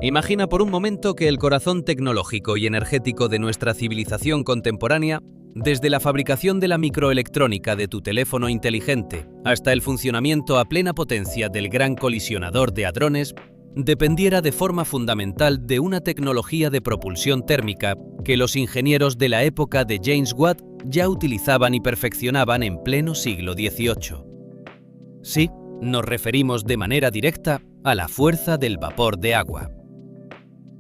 Imagina por un momento que el corazón tecnológico y energético de nuestra civilización contemporánea, desde la fabricación de la microelectrónica de tu teléfono inteligente hasta el funcionamiento a plena potencia del gran colisionador de hadrones, dependiera de forma fundamental de una tecnología de propulsión térmica que los ingenieros de la época de James Watt ya utilizaban y perfeccionaban en pleno siglo XVIII. Sí, nos referimos de manera directa a la fuerza del vapor de agua.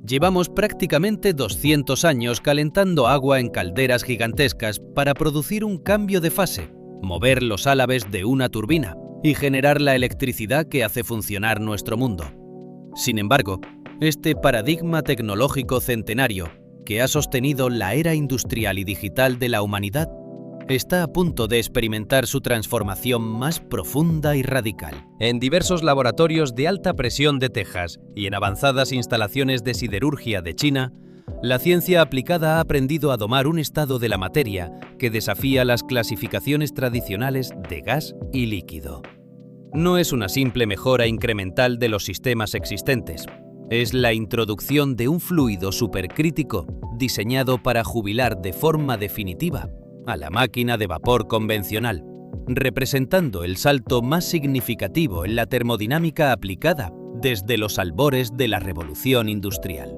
Llevamos prácticamente 200 años calentando agua en calderas gigantescas para producir un cambio de fase, mover los álabes de una turbina y generar la electricidad que hace funcionar nuestro mundo. Sin embargo, este paradigma tecnológico centenario, que ha sostenido la era industrial y digital de la humanidad, está a punto de experimentar su transformación más profunda y radical. En diversos laboratorios de alta presión de Texas y en avanzadas instalaciones de siderurgia de China, la ciencia aplicada ha aprendido a domar un estado de la materia que desafía las clasificaciones tradicionales de gas y líquido. No es una simple mejora incremental de los sistemas existentes, es la introducción de un fluido supercrítico diseñado para jubilar de forma definitiva a la máquina de vapor convencional, representando el salto más significativo en la termodinámica aplicada desde los albores de la revolución industrial.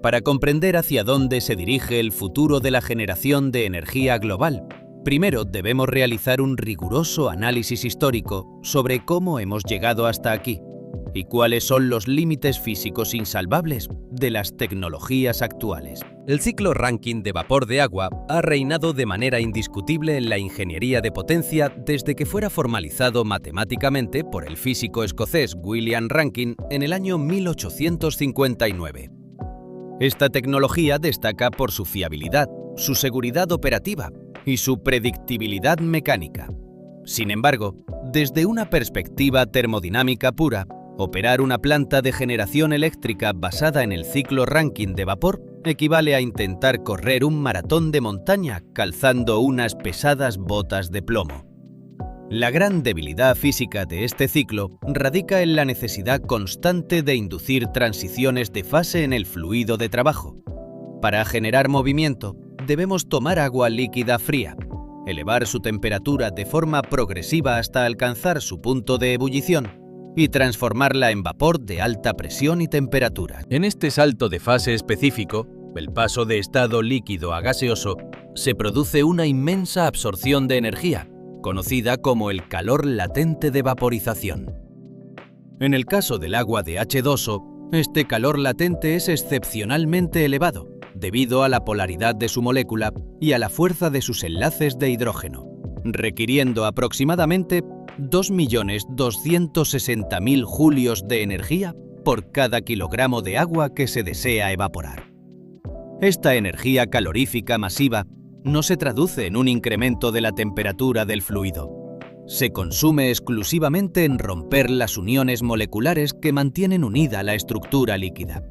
Para comprender hacia dónde se dirige el futuro de la generación de energía global, primero debemos realizar un riguroso análisis histórico sobre cómo hemos llegado hasta aquí y cuáles son los límites físicos insalvables de las tecnologías actuales. El ciclo Rankine de vapor de agua ha reinado de manera indiscutible en la ingeniería de potencia desde que fuera formalizado matemáticamente por el físico escocés William Rankine en el año 1859. Esta tecnología destaca por su fiabilidad, su seguridad operativa y su predictibilidad mecánica. Sin embargo, desde una perspectiva termodinámica pura, operar una planta de generación eléctrica basada en el ciclo Rankine de vapor equivale a intentar correr un maratón de montaña calzando unas pesadas botas de plomo. La gran debilidad física de este ciclo radica en la necesidad constante de inducir transiciones de fase en el fluido de trabajo. Para generar movimiento, debemos tomar agua líquida fría, elevar su temperatura de forma progresiva hasta alcanzar su punto de ebullición y transformarla en vapor de alta presión y temperatura. En este salto de fase específico, el paso de estado líquido a gaseoso, se produce una inmensa absorción de energía, conocida como el calor latente de vaporización. En el caso del agua de H2O, este calor latente es excepcionalmente elevado, debido a la polaridad de su molécula y a la fuerza de sus enlaces de hidrógeno, requiriendo aproximadamente 2.260.000 julios de energía por cada kilogramo de agua que se desea evaporar. Esta energía calorífica masiva no se traduce en un incremento de la temperatura del fluido. Se consume exclusivamente en romper las uniones moleculares que mantienen unida la estructura líquida.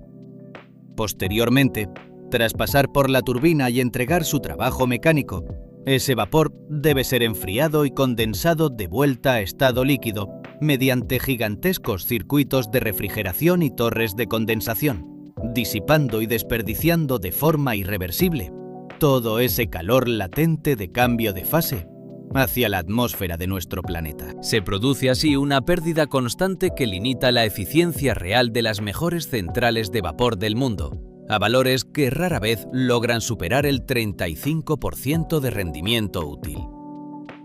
Posteriormente, tras pasar por la turbina y entregar su trabajo mecánico, ese vapor debe ser enfriado y condensado de vuelta a estado líquido mediante gigantescos circuitos de refrigeración y torres de condensación, disipando y desperdiciando de forma irreversible todo ese calor latente de cambio de fase hacia la atmósfera de nuestro planeta. Se produce así una pérdida constante que limita la eficiencia real de las mejores centrales de vapor del mundo, a valores que rara vez logran superar el 35% de rendimiento útil.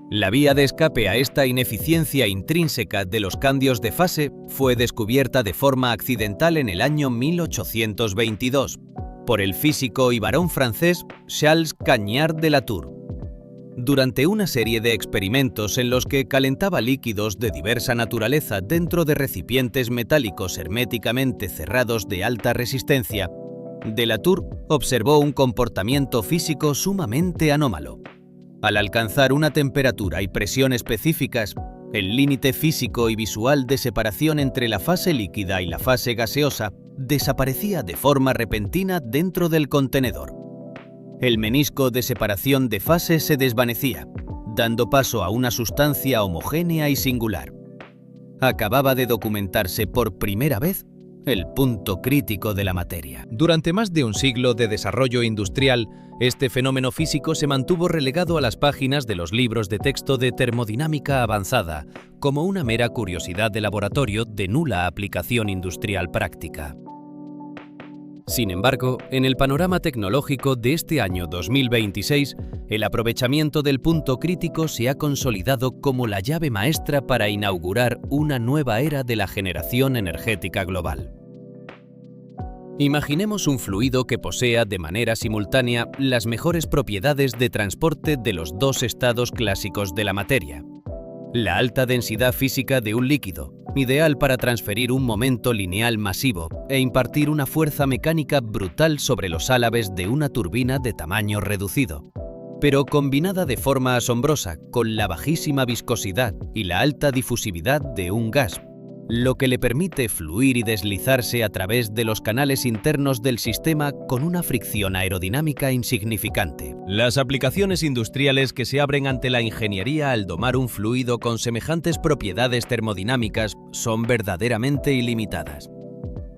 La vía de escape a esta ineficiencia intrínseca de los cambios de fase fue descubierta de forma accidental en el año 1822 por el físico y barón francés Charles Cagnard de Latour. Durante una serie de experimentos en los que calentaba líquidos de diversa naturaleza dentro de recipientes metálicos herméticamente cerrados de alta resistencia, de Latour observó un comportamiento físico sumamente anómalo. Al alcanzar una temperatura y presión específicas, el límite físico y visual de separación entre la fase líquida y la fase gaseosa desaparecía de forma repentina dentro del contenedor. El menisco de separación de fase se desvanecía, dando paso a una sustancia homogénea y singular. Acababa de documentarse por primera vez el punto crítico de la materia. Durante más de un siglo de desarrollo industrial, este fenómeno físico se mantuvo relegado a las páginas de los libros de texto de termodinámica avanzada, como una mera curiosidad de laboratorio de nula aplicación industrial práctica. Sin embargo, en el panorama tecnológico de este año 2026, el aprovechamiento del punto crítico se ha consolidado como la llave maestra para inaugurar una nueva era de la generación energética global. Imaginemos un fluido que posea de manera simultánea las mejores propiedades de transporte de los dos estados clásicos de la materia. La alta densidad física de un líquido, ideal para transferir un momento lineal masivo e impartir una fuerza mecánica brutal sobre los álabes de una turbina de tamaño reducido, pero combinada de forma asombrosa con la bajísima viscosidad y la alta difusividad de un gas, lo que le permite fluir y deslizarse a través de los canales internos del sistema con una fricción aerodinámica insignificante. Las aplicaciones industriales que se abren ante la ingeniería al domar un fluido con semejantes propiedades termodinámicas son verdaderamente ilimitadas.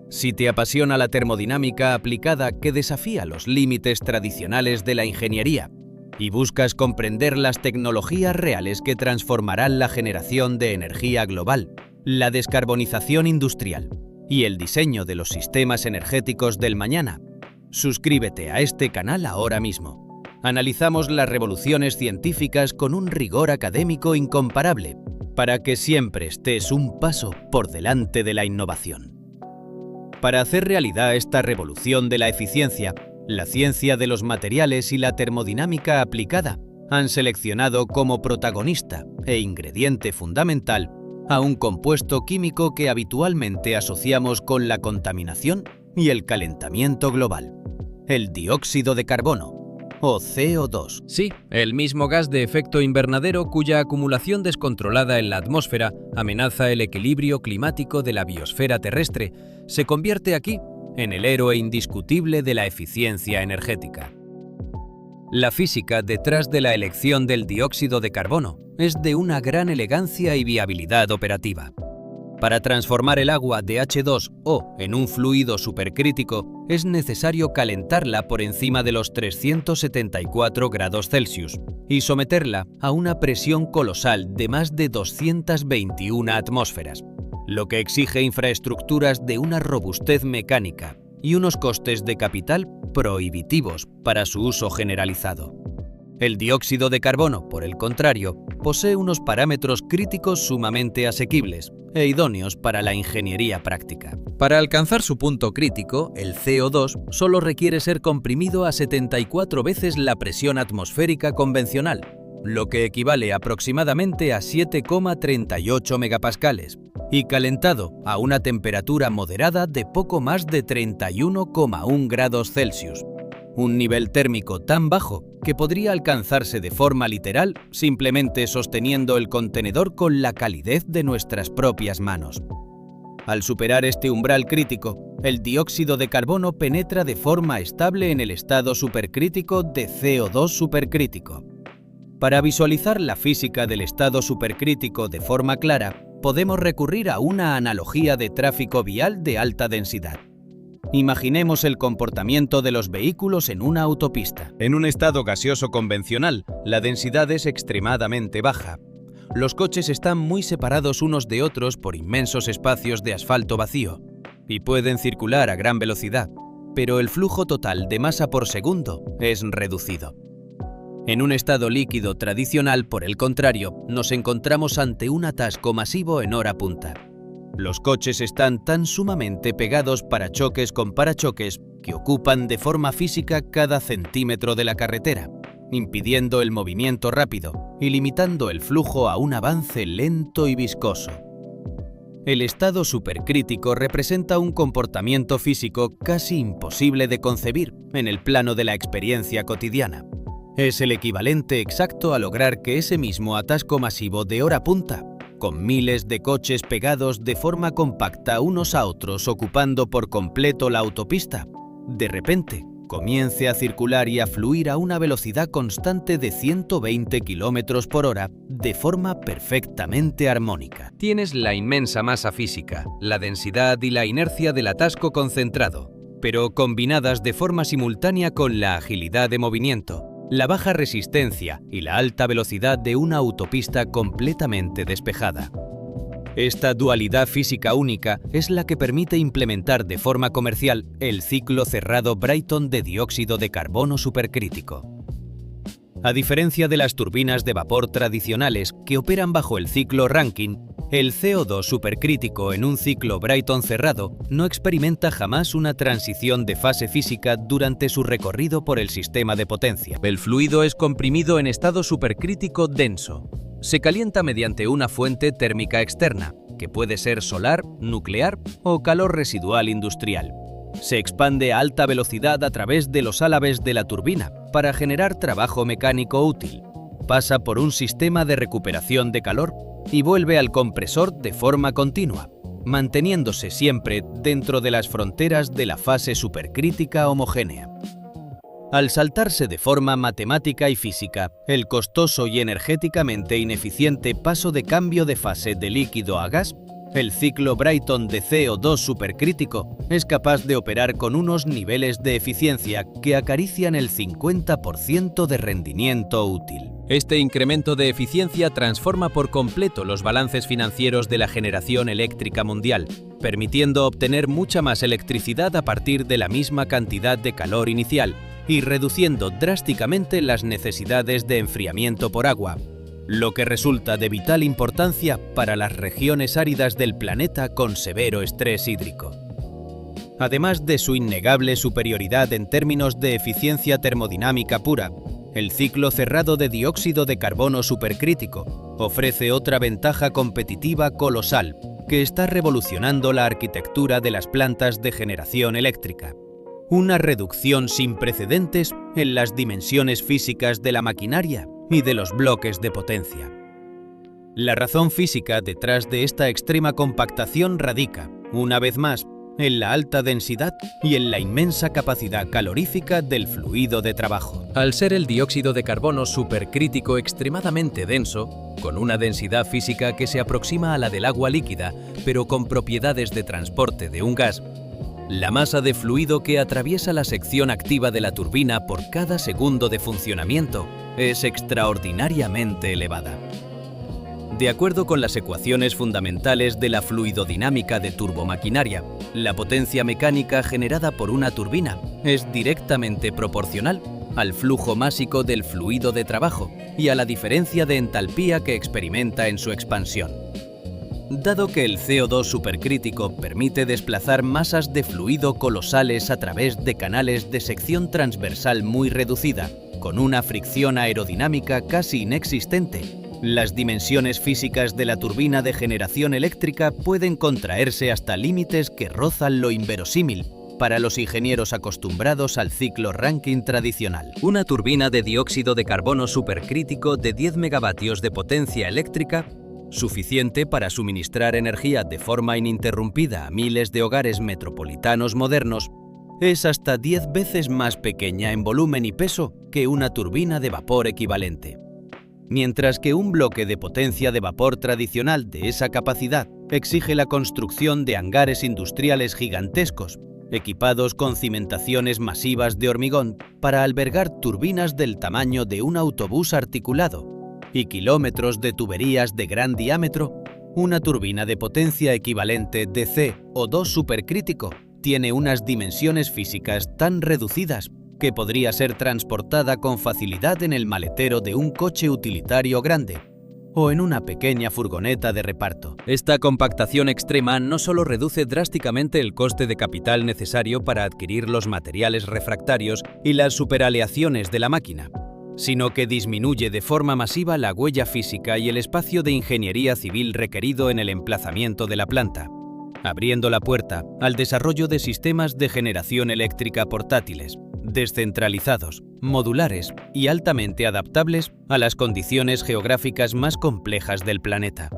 Si te apasiona la termodinámica aplicada que desafía los límites tradicionales de la ingeniería y buscas comprender las tecnologías reales que transformarán la generación de energía global, la descarbonización industrial y el diseño de los sistemas energéticos del mañana, suscríbete a este canal ahora mismo. Analizamos las revoluciones científicas con un rigor académico incomparable, para que siempre estés un paso por delante de la innovación. Para hacer realidad esta revolución de la eficiencia, la ciencia de los materiales y la termodinámica aplicada han seleccionado como protagonista e ingrediente fundamental a un compuesto químico que habitualmente asociamos con la contaminación y el calentamiento global: el dióxido de carbono, o CO2. Sí, el mismo gas de efecto invernadero cuya acumulación descontrolada en la atmósfera amenaza el equilibrio climático de la biosfera terrestre, se convierte aquí en el héroe indiscutible de la eficiencia energética. La física detrás de la elección del dióxido de carbono es de una gran elegancia y viabilidad operativa. Para transformar el agua de H2O en un fluido supercrítico es necesario calentarla por encima de los 374 grados Celsius y someterla a una presión colosal de más de 221 atmósferas, lo que exige infraestructuras de una robustez mecánica y unos costes de capital prohibitivos para su uso generalizado. El dióxido de carbono, por el contrario, posee unos parámetros críticos sumamente asequibles e idóneos para la ingeniería práctica. Para alcanzar su punto crítico, el CO2 solo requiere ser comprimido a 74 veces la presión atmosférica convencional, lo que equivale aproximadamente a 7,38 megapascales, y calentado a una temperatura moderada de poco más de 31,1 grados Celsius, un nivel térmico tan bajo que podría alcanzarse de forma literal simplemente sosteniendo el contenedor con la calidez de nuestras propias manos. Al superar este umbral crítico, el dióxido de carbono penetra de forma estable en el estado supercrítico de CO2 supercrítico. Para visualizar la física del estado supercrítico de forma clara, podemos recurrir a una analogía de tráfico vial de alta densidad. Imaginemos el comportamiento de los vehículos en una autopista. En un estado gaseoso convencional, la densidad es extremadamente baja. Los coches están muy separados unos de otros por inmensos espacios de asfalto vacío y pueden circular a gran velocidad, pero el flujo total de masa por segundo es reducido. En un estado líquido tradicional, por el contrario, nos encontramos ante un atasco masivo en hora punta. Los coches están tan sumamente pegados parachoques con parachoques que ocupan de forma física cada centímetro de la carretera, impidiendo el movimiento rápido y limitando el flujo a un avance lento y viscoso. El estado supercrítico representa un comportamiento físico casi imposible de concebir en el plano de la experiencia cotidiana. Es el equivalente exacto a lograr que ese mismo atasco masivo de hora punta, con miles de coches pegados de forma compacta unos a otros ocupando por completo la autopista, de repente comience a circular y a fluir a una velocidad constante de 120 km por hora de forma perfectamente armónica. Tienes la inmensa masa física, la densidad y la inercia del atasco concentrado, pero combinadas de forma simultánea con la agilidad de movimiento, la baja resistencia y la alta velocidad de una autopista completamente despejada. Esta dualidad física única es la que permite implementar de forma comercial el ciclo cerrado Brayton de dióxido de carbono supercrítico. A diferencia de las turbinas de vapor tradicionales que operan bajo el ciclo Rankine, el CO2 supercrítico en un ciclo Brayton cerrado no experimenta jamás una transición de fase física durante su recorrido por el sistema de potencia. El fluido es comprimido en estado supercrítico denso. Se calienta mediante una fuente térmica externa, que puede ser solar, nuclear o calor residual industrial. Se expande a alta velocidad a través de los álabes de la turbina para generar trabajo mecánico útil. Pasa por un sistema de recuperación de calor y vuelve al compresor de forma continua, manteniéndose siempre dentro de las fronteras de la fase supercrítica homogénea. Al saltarse de forma matemática y física el costoso y energéticamente ineficiente paso de cambio de fase de líquido a gas, el ciclo Brayton de CO2 supercrítico es capaz de operar con unos niveles de eficiencia que acarician el 50% de rendimiento útil. Este incremento de eficiencia transforma por completo los balances financieros de la generación eléctrica mundial, permitiendo obtener mucha más electricidad a partir de la misma cantidad de calor inicial y reduciendo drásticamente las necesidades de enfriamiento por agua, lo que resulta de vital importancia para las regiones áridas del planeta con severo estrés hídrico. Además de su innegable superioridad en términos de eficiencia termodinámica pura, el ciclo cerrado de dióxido de carbono supercrítico ofrece otra ventaja competitiva colosal que está revolucionando la arquitectura de las plantas de generación eléctrica: una reducción sin precedentes en las dimensiones físicas de la maquinaria y de los bloques de potencia. La razón física detrás de esta extrema compactación radica, una vez más, en la alta densidad y en la inmensa capacidad calorífica del fluido de trabajo. Al ser el dióxido de carbono supercrítico extremadamente denso, con una densidad física que se aproxima a la del agua líquida, pero con propiedades de transporte de un gas, la masa de fluido que atraviesa la sección activa de la turbina por cada segundo de funcionamiento es extraordinariamente elevada. De acuerdo con las ecuaciones fundamentales de la fluidodinámica de turbomaquinaria, la potencia mecánica generada por una turbina es directamente proporcional al flujo másico del fluido de trabajo y a la diferencia de entalpía que experimenta en su expansión. Dado que el CO2 supercrítico permite desplazar masas de fluido colosales a través de canales de sección transversal muy reducida, con una fricción aerodinámica casi inexistente, las dimensiones físicas de la turbina de generación eléctrica pueden contraerse hasta límites que rozan lo inverosímil para los ingenieros acostumbrados al ciclo Rankine tradicional. Una turbina de dióxido de carbono supercrítico de 10 megavatios de potencia eléctrica, suficiente para suministrar energía de forma ininterrumpida a miles de hogares metropolitanos modernos, es hasta 10 veces más pequeña en volumen y peso que una turbina de vapor equivalente. Mientras que un bloque de potencia de vapor tradicional de esa capacidad exige la construcción de hangares industriales gigantescos, equipados con cimentaciones masivas de hormigón para albergar turbinas del tamaño de un autobús articulado, y kilómetros de tuberías de gran diámetro, una turbina de potencia equivalente de CO2 supercrítico tiene unas dimensiones físicas tan reducidas que podría ser transportada con facilidad en el maletero de un coche utilitario grande o en una pequeña furgoneta de reparto. Esta compactación extrema no solo reduce drásticamente el coste de capital necesario para adquirir los materiales refractarios y las superaleaciones de la máquina, sino que disminuye de forma masiva la huella física y el espacio de ingeniería civil requerido en el emplazamiento de la planta, abriendo la puerta al desarrollo de sistemas de generación eléctrica portátiles, descentralizados, modulares y altamente adaptables a las condiciones geográficas más complejas del planeta.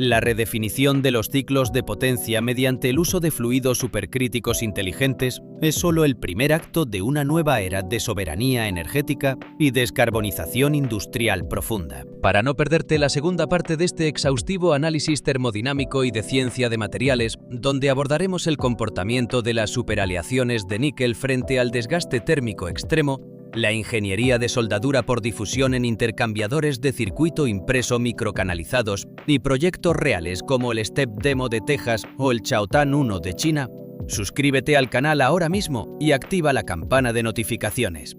La redefinición de los ciclos de potencia mediante el uso de fluidos supercríticos inteligentes es solo el primer acto de una nueva era de soberanía energética y descarbonización industrial profunda. Para no perderte la segunda parte de este exhaustivo análisis termodinámico y de ciencia de materiales, donde abordaremos el comportamiento de las superaleaciones de níquel frente al desgaste térmico extremo, la ingeniería de soldadura por difusión en intercambiadores de circuito impreso microcanalizados y proyectos reales como el STEP Demo de Texas o el Chaotan 1 de China, suscríbete al canal ahora mismo y activa la campana de notificaciones.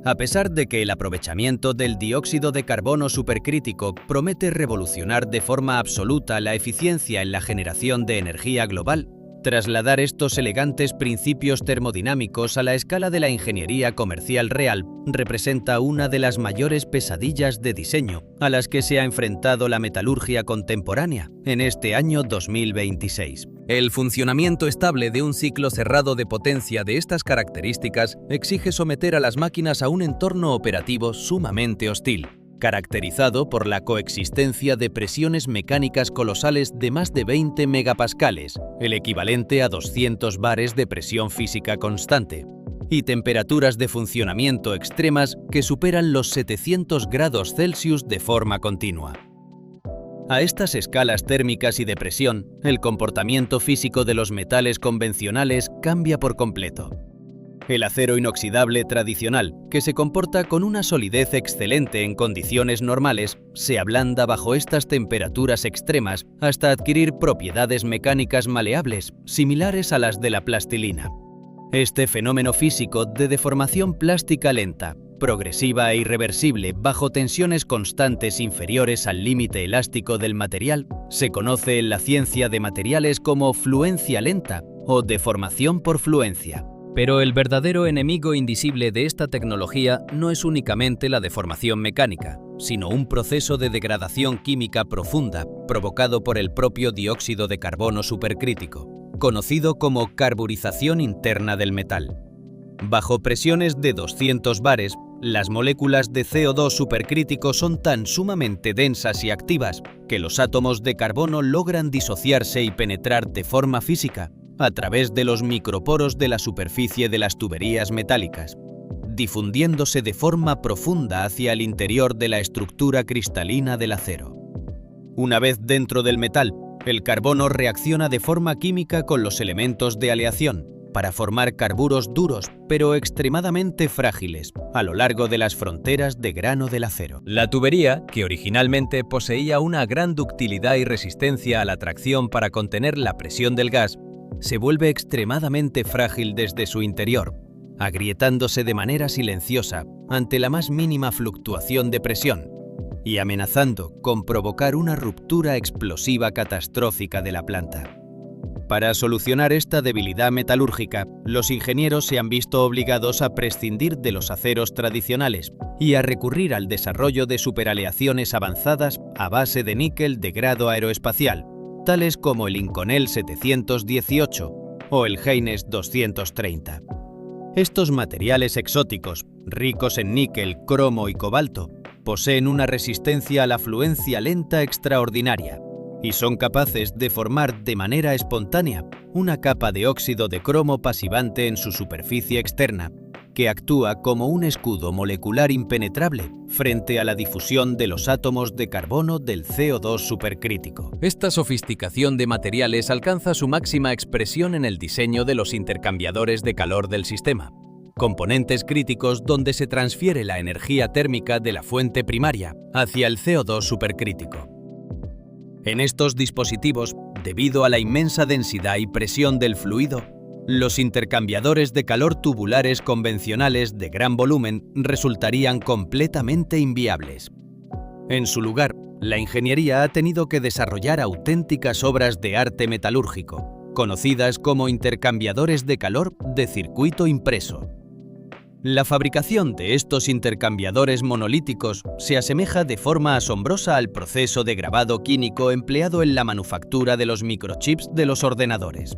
A pesar de que el aprovechamiento del dióxido de carbono supercrítico promete revolucionar de forma absoluta la eficiencia en la generación de energía global, trasladar estos elegantes principios termodinámicos a la escala de la ingeniería comercial real representa una de las mayores pesadillas de diseño a las que se ha enfrentado la metalurgia contemporánea en este año 2026. El funcionamiento estable de un ciclo cerrado de potencia de estas características exige someter a las máquinas a un entorno operativo sumamente hostil, caracterizado por la coexistencia de presiones mecánicas colosales de más de 20 megapascales, el equivalente a 200 bares de presión física constante, y temperaturas de funcionamiento extremas que superan los 700 grados Celsius de forma continua. A estas escalas térmicas y de presión, el comportamiento físico de los metales convencionales cambia por completo. El acero inoxidable tradicional, que se comporta con una solidez excelente en condiciones normales, se ablanda bajo estas temperaturas extremas hasta adquirir propiedades mecánicas maleables, similares a las de la plastilina. Este fenómeno físico de deformación plástica lenta, progresiva e irreversible bajo tensiones constantes inferiores al límite elástico del material, se conoce en la ciencia de materiales como fluencia lenta o deformación por fluencia. Pero el verdadero enemigo invisible de esta tecnología no es únicamente la deformación mecánica, sino un proceso de degradación química profunda provocado por el propio dióxido de carbono supercrítico, conocido como carburización interna del metal. Bajo presiones de 200 bares, las moléculas de CO2 supercrítico son tan sumamente densas y activas que los átomos de carbono logran disociarse y penetrar de forma física a través de los microporos de la superficie de las tuberías metálicas, difundiéndose de forma profunda hacia el interior de la estructura cristalina del acero. Una vez dentro del metal, el carbono reacciona de forma química con los elementos de aleación para formar carburos duros, pero extremadamente frágiles, a lo largo de las fronteras de grano del acero. La tubería, que originalmente poseía una gran ductilidad y resistencia a la tracción para contener la presión del gas, se vuelve extremadamente frágil desde su interior, agrietándose de manera silenciosa ante la más mínima fluctuación de presión y amenazando con provocar una ruptura explosiva catastrófica de la planta. Para solucionar esta debilidad metalúrgica, los ingenieros se han visto obligados a prescindir de los aceros tradicionales y a recurrir al desarrollo de superaleaciones avanzadas a base de níquel de grado aeroespacial, tales como el Inconel 718 o el Haynes 230. Estos materiales exóticos, ricos en níquel, cromo y cobalto, poseen una resistencia a la fluencia lenta extraordinaria y son capaces de formar de manera espontánea una capa de óxido de cromo pasivante en su superficie externa, que actúa como un escudo molecular impenetrable frente a la difusión de los átomos de carbono del CO2 supercrítico. Esta sofisticación de materiales alcanza su máxima expresión en el diseño de los intercambiadores de calor del sistema, componentes críticos donde se transfiere la energía térmica de la fuente primaria hacia el CO2 supercrítico. En estos dispositivos, debido a la inmensa densidad y presión del fluido, los intercambiadores de calor tubulares convencionales de gran volumen resultarían completamente inviables. En su lugar, la ingeniería ha tenido que desarrollar auténticas obras de arte metalúrgico, conocidas como intercambiadores de calor de circuito impreso. La fabricación de estos intercambiadores monolíticos se asemeja de forma asombrosa al proceso de grabado químico empleado en la manufactura de los microchips de los ordenadores.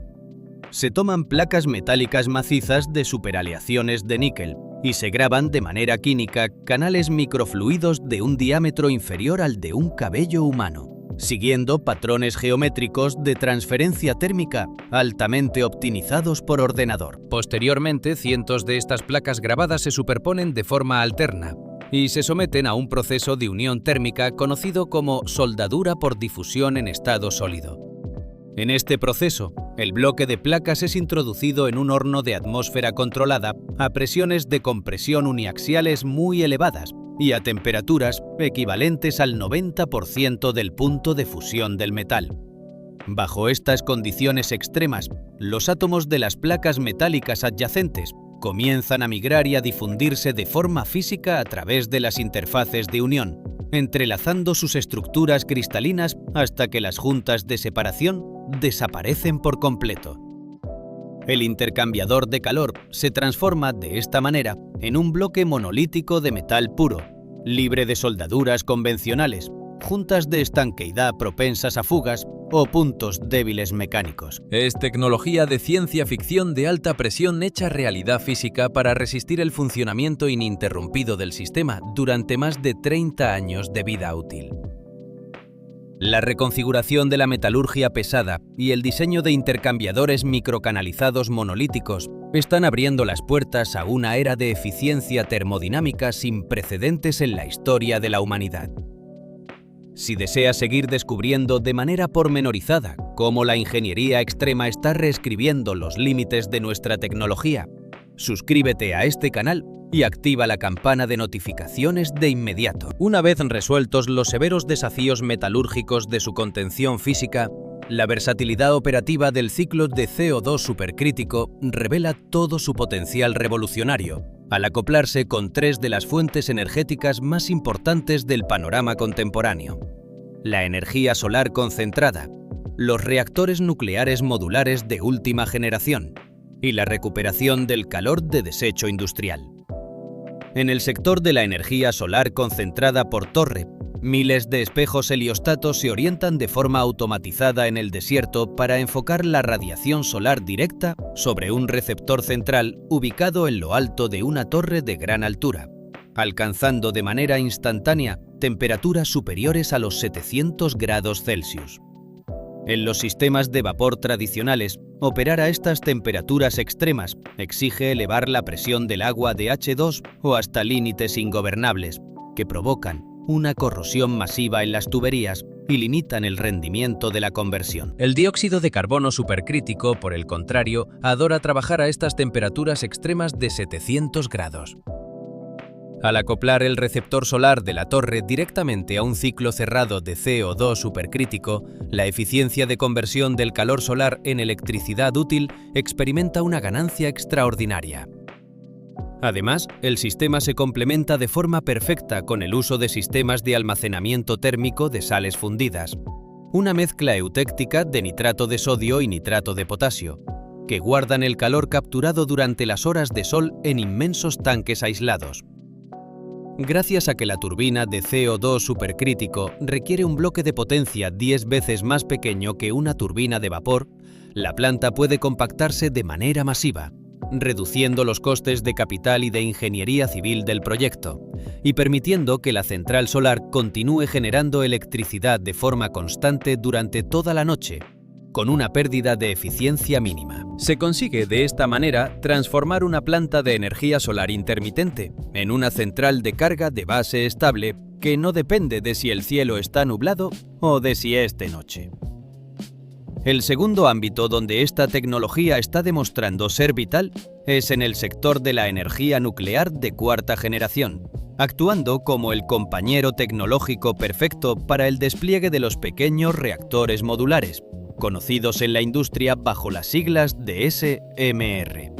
Se toman placas metálicas macizas de superaleaciones de níquel y se graban de manera química canales microfluidos de un diámetro inferior al de un cabello humano. siguiendo patrones geométricos de transferencia térmica altamente optimizados por ordenador. Posteriormente, cientos de estas placas grabadas se superponen de forma alterna y se someten a un proceso de unión térmica conocido como soldadura por difusión en estado sólido. En este proceso, el bloque de placas es introducido en un horno de atmósfera controlada a presiones de compresión uniaxiales muy elevadas y a temperaturas equivalentes al 90% del punto de fusión del metal. Bajo estas condiciones extremas, los átomos de las placas metálicas adyacentes comienzan a migrar y a difundirse de forma física a través de las interfaces de unión, entrelazando sus estructuras cristalinas hasta que las juntas de separación desaparecen por completo. El intercambiador de calor se transforma de esta manera en un bloque monolítico de metal puro, libre de soldaduras convencionales, juntas de estanqueidad propensas a fugas o puntos débiles mecánicos. Es tecnología de ciencia ficción de alta presión hecha realidad física para resistir el funcionamiento ininterrumpido del sistema durante más de 30 años de vida útil. La reconfiguración de la metalurgia pesada y el diseño de intercambiadores microcanalizados monolíticos están abriendo las puertas a una era de eficiencia termodinámica sin precedentes en la historia de la humanidad. Si deseas seguir descubriendo de manera pormenorizada cómo la ingeniería extrema está reescribiendo los límites de nuestra tecnología, suscríbete a este canal y activa la campana de notificaciones de inmediato. Una vez resueltos los severos desafíos metalúrgicos de su contención física, la versatilidad operativa del ciclo de CO2 supercrítico revela todo su potencial revolucionario, al acoplarse con tres de las fuentes energéticas más importantes del panorama contemporáneo: la energía solar concentrada, los reactores nucleares modulares de última generación y la recuperación del calor de desecho industrial. En el sector de la energía solar concentrada por torre, miles de espejos heliostatos se orientan de forma automatizada en el desierto para enfocar la radiación solar directa sobre un receptor central ubicado en lo alto de una torre de gran altura, alcanzando de manera instantánea temperaturas superiores a los 700 grados Celsius. En los sistemas de vapor tradicionales, operar a estas temperaturas extremas exige elevar la presión del agua de H2 o hasta límites ingobernables, que provocan una corrosión masiva en las tuberías y limitan el rendimiento de la conversión. El dióxido de carbono supercrítico, por el contrario, adora trabajar a estas temperaturas extremas de 700 grados. Al acoplar el receptor solar de la torre directamente a un ciclo cerrado de CO2 supercrítico, la eficiencia de conversión del calor solar en electricidad útil experimenta una ganancia extraordinaria. Además, el sistema se complementa de forma perfecta con el uso de sistemas de almacenamiento térmico de sales fundidas, una mezcla eutéctica de nitrato de sodio y nitrato de potasio, que guardan el calor capturado durante las horas de sol en inmensos tanques aislados. Gracias a que la turbina de CO2 supercrítico requiere un bloque de potencia 10 veces más pequeño que una turbina de vapor, la planta puede compactarse de manera masiva, reduciendo los costes de capital y de ingeniería civil del proyecto, y permitiendo que la central solar continúe generando electricidad de forma constante durante toda la noche, con una pérdida de eficiencia mínima. Se consigue de esta manera transformar una planta de energía solar intermitente en una central de carga de base estable que no depende de si el cielo está nublado o de si es de noche. El segundo ámbito donde esta tecnología está demostrando ser vital es en el sector de la energía nuclear de cuarta generación, actuando como el compañero tecnológico perfecto para el despliegue de los pequeños reactores modulares, conocidos en la industria bajo las siglas de SMR.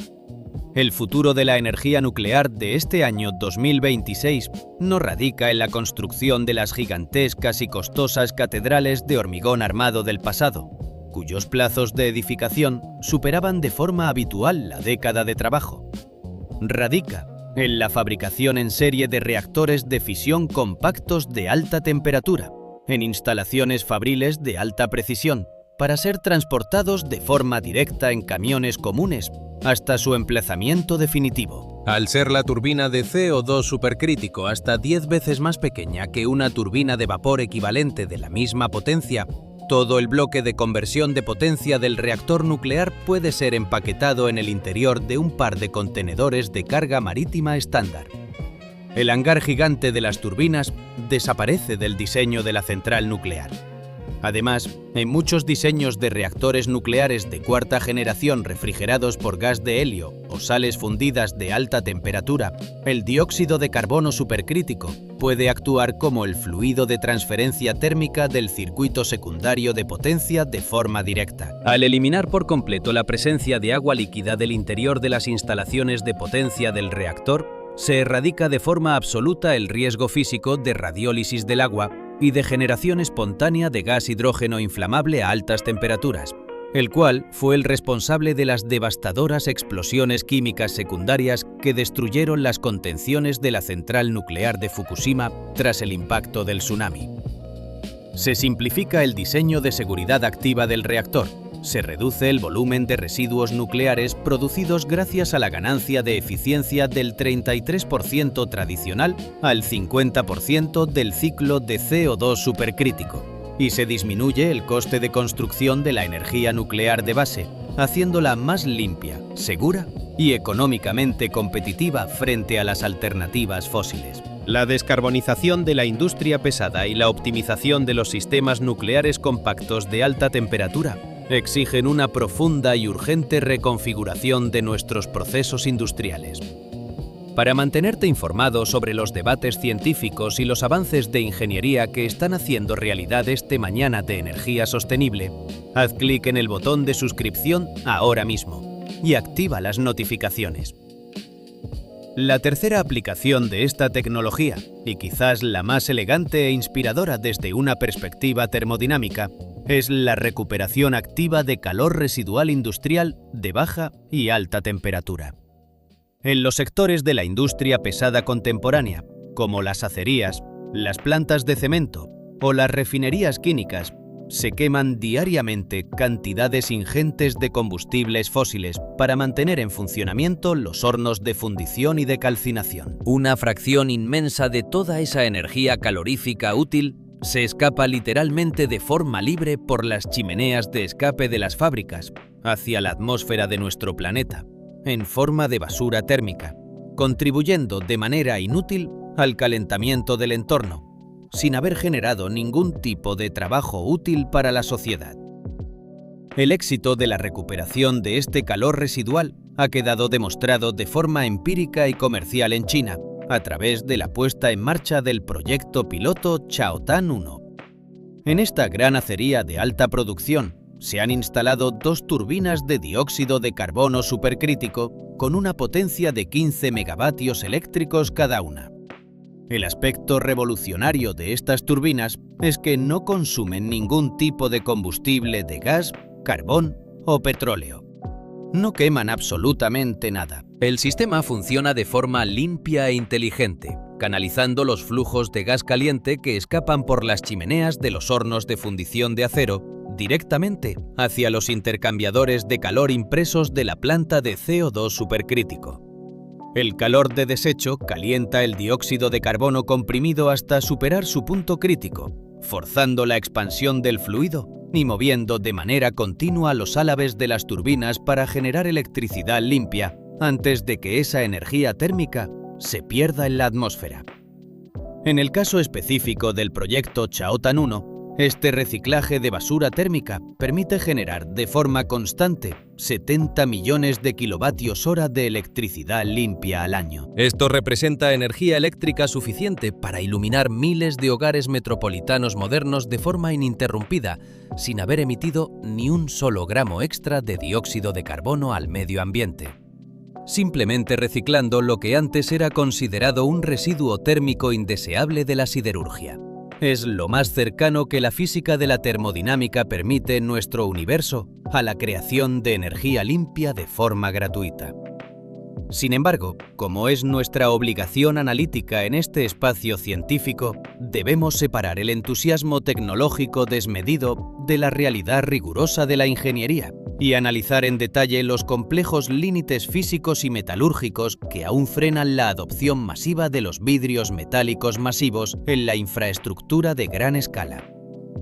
El futuro de la energía nuclear de este año 2026 no radica en la construcción de las gigantescas y costosas catedrales de hormigón armado del pasado, cuyos plazos de edificación superaban de forma habitual la década de trabajo. Radica en la fabricación en serie de reactores de fisión compactos de alta temperatura, en instalaciones fabriles de alta precisión, para ser transportados de forma directa en camiones comunes hasta su emplazamiento definitivo. Al ser la turbina de CO2 supercrítico hasta 10 veces más pequeña que una turbina de vapor equivalente de la misma potencia, todo el bloque de conversión de potencia del reactor nuclear puede ser empaquetado en el interior de un par de contenedores de carga marítima estándar. El hangar gigante de las turbinas desaparece del diseño de la central nuclear. Además, en muchos diseños de reactores nucleares de cuarta generación refrigerados por gas de helio o sales fundidas de alta temperatura, el dióxido de carbono supercrítico puede actuar como el fluido de transferencia térmica del circuito secundario de potencia de forma directa. Al eliminar por completo la presencia de agua líquida del interior de las instalaciones de potencia del reactor, se erradica de forma absoluta el riesgo físico de radiólisis del agua y de generación espontánea de gas hidrógeno inflamable a altas temperaturas, el cual fue el responsable de las devastadoras explosiones químicas secundarias que destruyeron las contenciones de la central nuclear de Fukushima tras el impacto del tsunami. Se simplifica el diseño de seguridad activa del reactor, se reduce el volumen de residuos nucleares producidos gracias a la ganancia de eficiencia del 33% tradicional al 50% del ciclo de CO2 supercrítico, y se disminuye el coste de construcción de la energía nuclear de base, haciéndola más limpia, segura y económicamente competitiva frente a las alternativas fósiles. La descarbonización de la industria pesada y la optimización de los sistemas nucleares compactos de alta temperatura exigen una profunda y urgente reconfiguración de nuestros procesos industriales. Para mantenerte informado sobre los debates científicos y los avances de ingeniería que están haciendo realidad este Mañana de Energía Sostenible, haz clic en el botón de suscripción ahora mismo y activa las notificaciones. La tercera aplicación de esta tecnología, y quizás la más elegante e inspiradora desde una perspectiva termodinámica, es la recuperación activa de calor residual industrial de baja y alta temperatura. En los sectores de la industria pesada contemporánea, como las acerías, las plantas de cemento o las refinerías químicas, se queman diariamente cantidades ingentes de combustibles fósiles para mantener en funcionamiento los hornos de fundición y de calcinación. Una fracción inmensa de toda esa energía calorífica útil se escapa literalmente de forma libre por las chimeneas de escape de las fábricas hacia la atmósfera de nuestro planeta, en forma de basura térmica, contribuyendo de manera inútil al calentamiento del entorno, sin haber generado ningún tipo de trabajo útil para la sociedad. El éxito de la recuperación de este calor residual ha quedado demostrado de forma empírica y comercial en China, a través de la puesta en marcha del proyecto piloto Chaotan 1. En esta gran acería de alta producción se han instalado 2 turbinas de dióxido de carbono supercrítico con una potencia de 15 megavatios eléctricos cada una. El aspecto revolucionario de estas turbinas es que no consumen ningún tipo de combustible de gas, carbón o petróleo. No queman absolutamente nada. El sistema funciona de forma limpia e inteligente, canalizando los flujos de gas caliente que escapan por las chimeneas de los hornos de fundición de acero directamente hacia los intercambiadores de calor impresos de la planta de CO2 supercrítico. El calor de desecho calienta el dióxido de carbono comprimido hasta superar su punto crítico, forzando la expansión del fluido y moviendo de manera continua los álabes de las turbinas para generar electricidad limpia antes de que esa energía térmica se pierda en la atmósfera. En el caso específico del proyecto Chaotan 1, este reciclaje de basura térmica permite generar de forma constante 70 millones de kilovatios hora de electricidad limpia al año. Esto representa energía eléctrica suficiente para iluminar miles de hogares metropolitanos modernos de forma ininterrumpida, sin haber emitido ni un solo gramo extra de dióxido de carbono al medio ambiente. Simplemente reciclando lo que antes era considerado un residuo térmico indeseable de la siderurgia. Es lo más cercano que la física de la termodinámica permite en nuestro universo a la creación de energía limpia de forma gratuita. Sin embargo, como es nuestra obligación analítica en este espacio científico, debemos separar el entusiasmo tecnológico desmedido de la realidad rigurosa de la ingeniería y analizar en detalle los complejos límites físicos y metalúrgicos que aún frenan la adopción masiva de los vidrios metálicos masivos en la infraestructura de gran escala,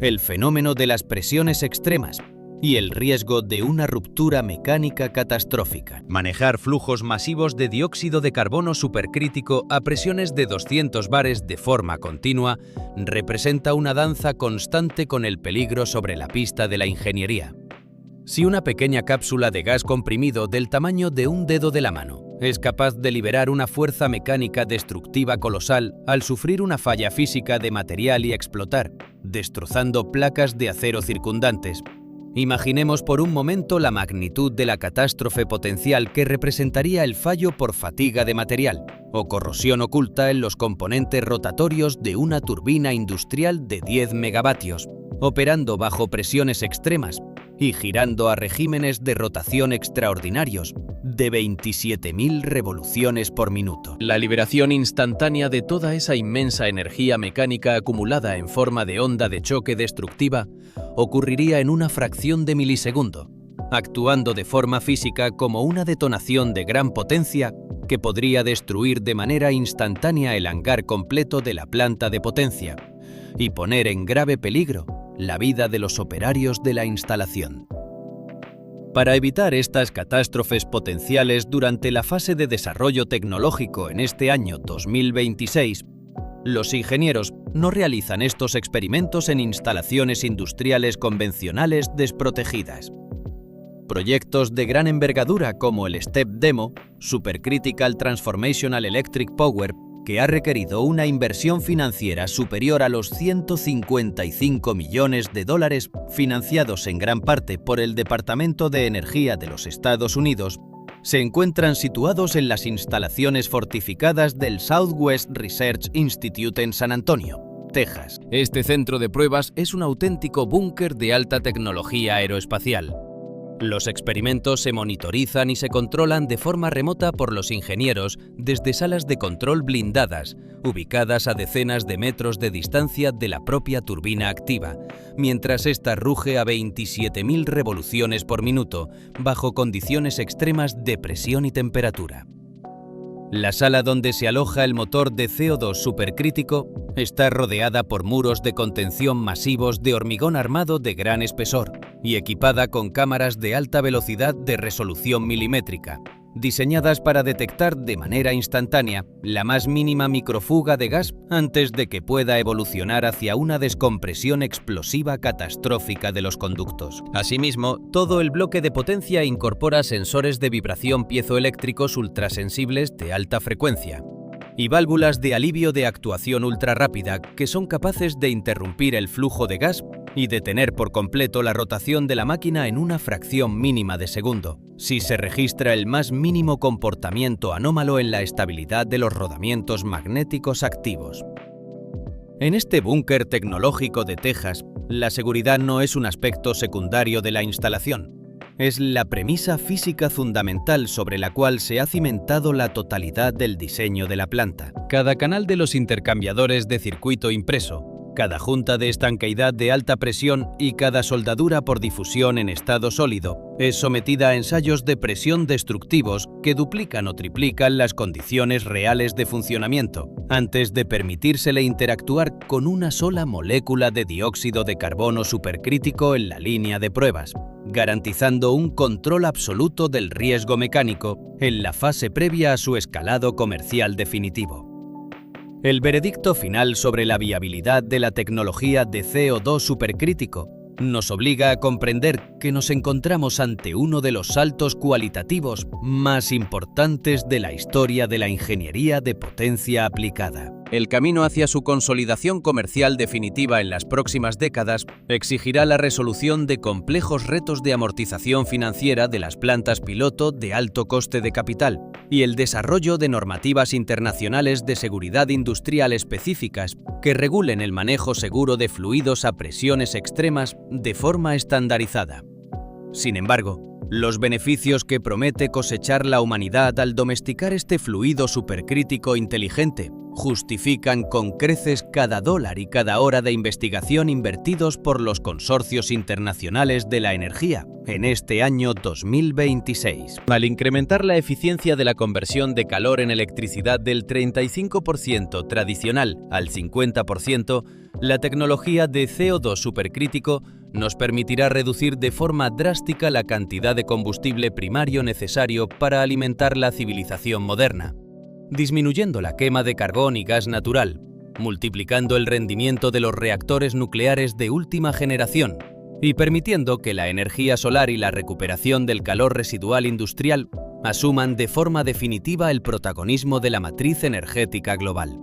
el fenómeno de las presiones extremas y el riesgo de una ruptura mecánica catastrófica. Manejar flujos masivos de dióxido de carbono supercrítico a presiones de 200 bares de forma continua representa una danza constante con el peligro sobre la pista de la ingeniería. Si una pequeña cápsula de gas comprimido del tamaño de un dedo de la mano es capaz de liberar una fuerza mecánica destructiva colosal al sufrir una falla física de material y explotar, destrozando placas de acero circundantes, imaginemos por un momento la magnitud de la catástrofe potencial que representaría el fallo por fatiga de material o corrosión oculta en los componentes rotatorios de una turbina industrial de 10 megavatios, operando bajo presiones extremas y girando a regímenes de rotación extraordinarios de 27.000 revoluciones por minuto. La liberación instantánea de toda esa inmensa energía mecánica acumulada en forma de onda de choque destructiva ocurriría en una fracción de milisegundo, actuando de forma física como una detonación de gran potencia que podría destruir de manera instantánea el hangar completo de la planta de potencia y poner en grave peligro la vida de los operarios de la instalación. Para evitar estas catástrofes potenciales durante la fase de desarrollo tecnológico en este año 2026, los ingenieros no realizan estos experimentos en instalaciones industriales convencionales desprotegidas. Proyectos de gran envergadura como el STEP Demo, Supercritical Transformational Electric Power, que ha requerido una inversión financiera superior a los 155 millones de dólares, financiados en gran parte por el Departamento de Energía de los Estados Unidos, se encuentran situados en las instalaciones fortificadas del Southwest Research Institute en San Antonio, Texas. Este centro de pruebas es un auténtico búnker de alta tecnología aeroespacial. Los experimentos se monitorizan y se controlan de forma remota por los ingenieros desde salas de control blindadas, ubicadas a decenas de metros de distancia de la propia turbina activa, mientras ésta ruge a 27.000 revoluciones por minuto, bajo condiciones extremas de presión y temperatura. La sala donde se aloja el motor de CO2 supercrítico está rodeada por muros de contención masivos de hormigón armado de gran espesor y equipada con cámaras de alta velocidad de resolución milimétrica, diseñadas para detectar de manera instantánea la más mínima microfuga de gas antes de que pueda evolucionar hacia una descompresión explosiva catastrófica de los conductos. Asimismo, todo el bloque de potencia incorpora sensores de vibración piezoeléctricos ultrasensibles de alta frecuencia y válvulas de alivio de actuación ultrarrápida que son capaces de interrumpir el flujo de gas y detener por completo la rotación de la máquina en una fracción mínima de segundo, si se registra el más mínimo comportamiento anómalo en la estabilidad de los rodamientos magnéticos activos. En este búnker tecnológico de Texas, la seguridad no es un aspecto secundario de la instalación. Es la premisa física fundamental sobre la cual se ha cimentado la totalidad del diseño de la planta. Cada canal de los intercambiadores de circuito impreso, cada junta de estanqueidad de alta presión y cada soldadura por difusión en estado sólido es sometida a ensayos de presión destructivos que duplican o triplican las condiciones reales de funcionamiento, antes de permitírsele interactuar con una sola molécula de dióxido de carbono supercrítico en la línea de pruebas, garantizando un control absoluto del riesgo mecánico en la fase previa a su escalado comercial definitivo. El veredicto final sobre la viabilidad de la tecnología de CO2 supercrítico nos obliga a comprender que nos encontramos ante uno de los saltos cualitativos más importantes de la historia de la ingeniería de potencia aplicada. El camino hacia su consolidación comercial definitiva en las próximas décadas exigirá la resolución de complejos retos de amortización financiera de las plantas piloto de alto coste de capital y el desarrollo de normativas internacionales de seguridad industrial específicas que regulen el manejo seguro de fluidos a presiones extremas de forma estandarizada. Sin embargo, los beneficios que promete cosechar la humanidad al domesticar este fluido supercrítico inteligente justifican con creces cada dólar y cada hora de investigación invertidos por los consorcios internacionales de la energía en este año 2026. Al incrementar la eficiencia de la conversión de calor en electricidad del 35% tradicional al 50%, la tecnología de CO2 supercrítico nos permitirá reducir de forma drástica la cantidad de combustible primario necesario para alimentar la civilización moderna, disminuyendo la quema de carbón y gas natural, multiplicando el rendimiento de los reactores nucleares de última generación y permitiendo que la energía solar y la recuperación del calor residual industrial asuman de forma definitiva el protagonismo de la matriz energética global.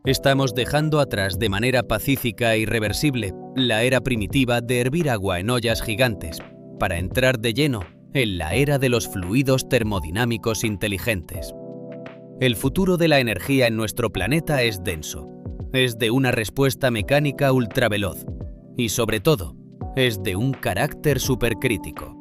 Estamos dejando atrás de manera pacífica e irreversible la era primitiva de hervir agua en ollas gigantes para entrar de lleno en la era de los fluidos termodinámicos inteligentes. El futuro de la energía en nuestro planeta es denso, es de una respuesta mecánica ultraveloz y, sobre todo, es de un carácter supercrítico.